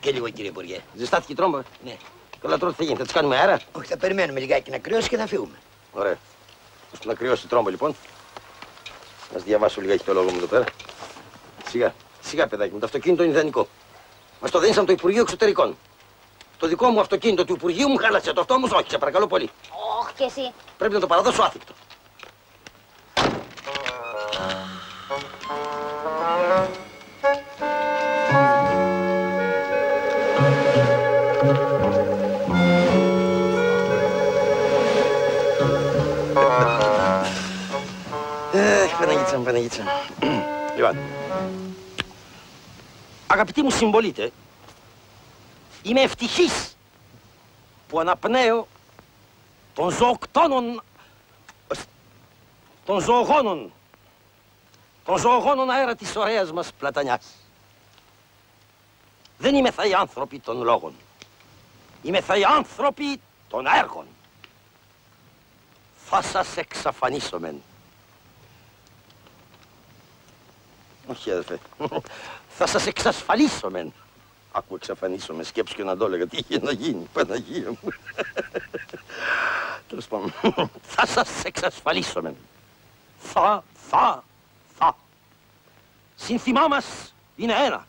ζεστάθηκε λίγο, κύριε Υπουργέ. Ζεστάθηκε η τρόμβα. Ναι. Καλά, τώρα τι θα γίνει, θα τη κάνουμε αέρα. Όχι, θα περιμένουμε λιγάκι να κρυώσει και θα φύγουμε. Ωραία. Ώστε να κρυώσει η τρόμβα, λοιπόν. Να σου διαβάσω λιγάκι το λόγο μου εδώ πέρα. Σιγά, σιγά, παιδάκι μου, το αυτοκίνητο είναι ιδανικό. Μας το δίνεις από το Υπουργείο Εξωτερικών. Το δικό μου αυτοκίνητο του Υπουργείου μου χάλασε. Το αυτό όμως όχι, σε παρακαλώ πολύ. Όχι και εσύ. Πρέπει να το παραδώσω άθικτο. Παναγίτσα μου, Παναγίτσα μου. Λοιπόν, αγαπητοί μου συμπολίτε, είμαι ευτυχής που αναπνέω των ζωοκτώνων, των ζωογόνων αέρα της ωραίας μας Πλατανιάς. Δεν είμαι θα οι άνθρωποι των λόγων. Είμαι θα οι άνθρωποι των έργων. Θα σας εξαφανίσομεν. Όχι, αδερφέ. Θα σας εξασφαλίσομεν. Άκου, εξαφανίσομεν. Σκέψου και να το έλεγα. Τι είχε να γίνει, Παναγία μου. Τέλος πάντων. Θα σας εξασφαλίσομεν. Θα. Σύνθημά μας είναι ένα.